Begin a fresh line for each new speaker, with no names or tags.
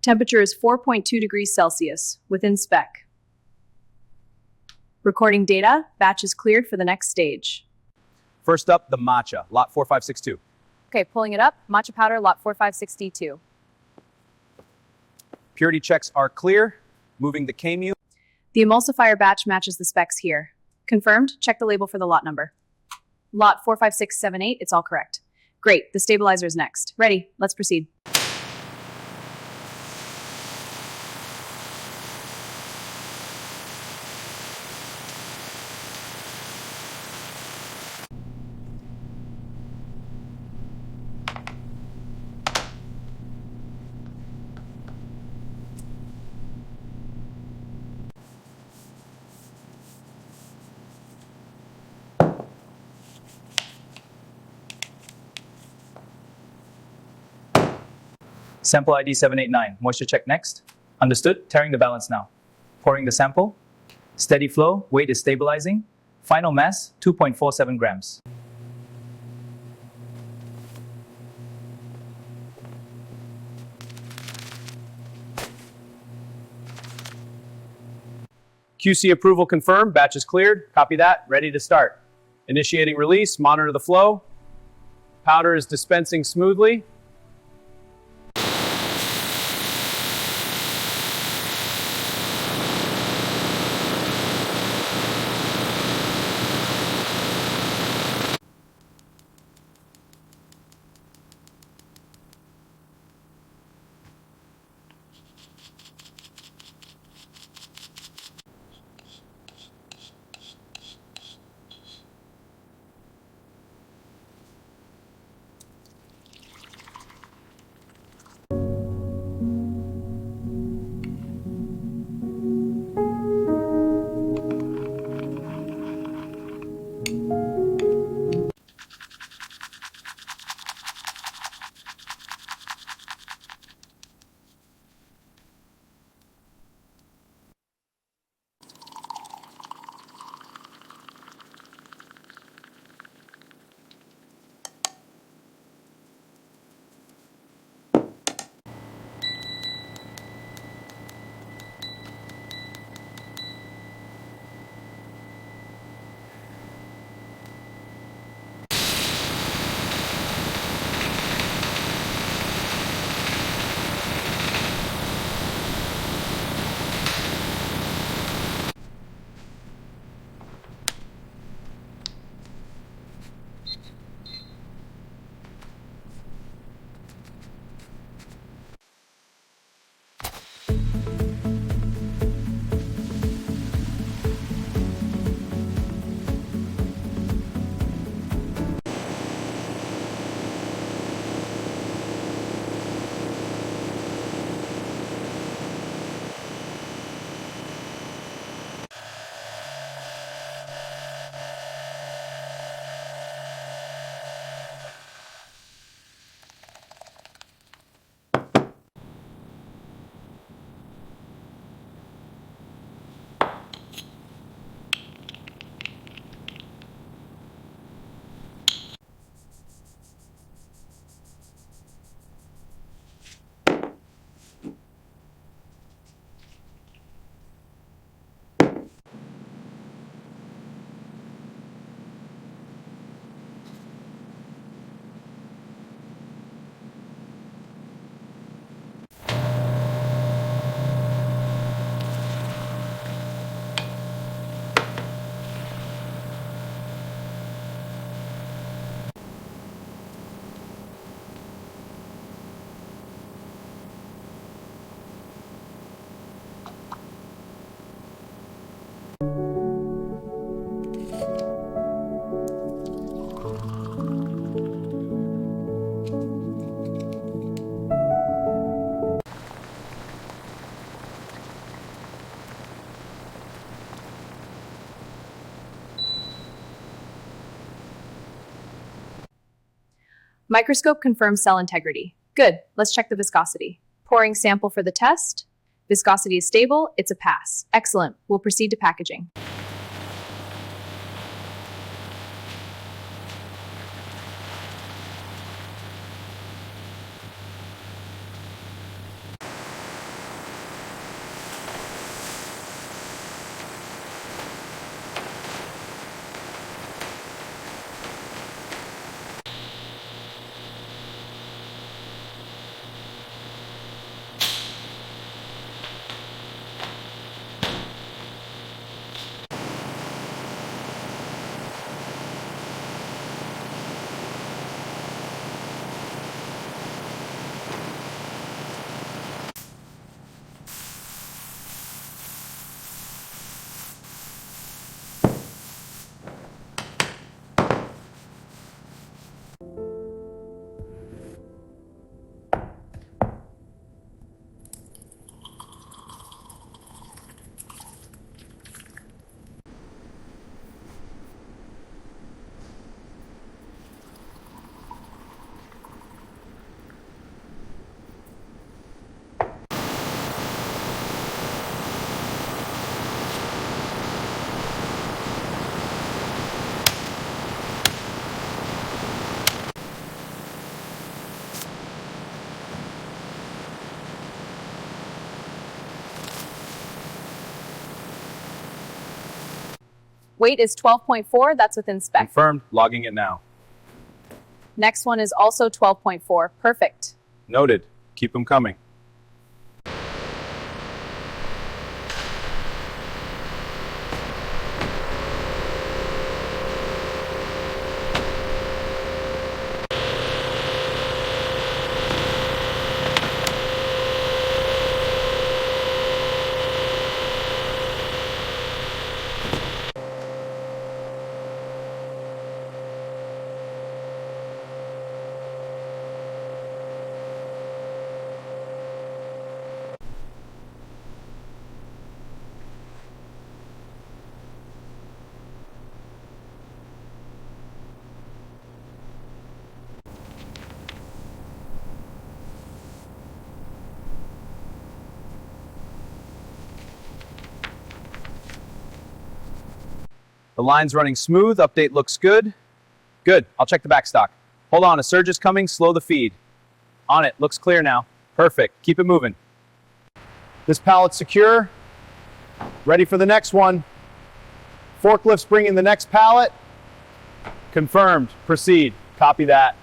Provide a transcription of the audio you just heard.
Temperature is 4.2 degrees Celsius, within spec. Recording data, batch is cleared for the next stage.
First up, the matcha, lot 4562.
Okay, pulling it up. Matcha powder, lot 4562.
Purity checks are clear. Moving the KMU.
The emulsifier batch matches the specs here. Confirmed, check the label for the lot number. Lot 45678, it's all correct. Great, the stabilizer is next. Ready, let's proceed.
Sample ID 789. Moisture check next. Understood. Tearing the balance now. Pouring the sample. Steady flow. Weight is stabilizing. Final mass 2.47 grams.
QC approval confirmed. Batch is cleared. Copy that. Ready to start. Initiating release. Monitor the flow. Powder is dispensing smoothly.
Microscope confirms cell integrity. Good, let's check the viscosity. Pouring sample for the test. Viscosity is stable, it's a pass. Excellent, we'll proceed to packaging.
Weight is 12.4. That's within spec.
Confirmed. Logging it now.
Next one is also 12.4. Perfect.
Noted. Keep them coming. The line's running smooth. Update looks good. Good. I'll check the back stock. Hold on. A surge is coming. Slow the feed. On it. Looks clear now. Perfect. Keep it moving. This pallet's secure. Ready for the next one. Forklift's bringing the next pallet. Confirmed. Proceed. Copy that.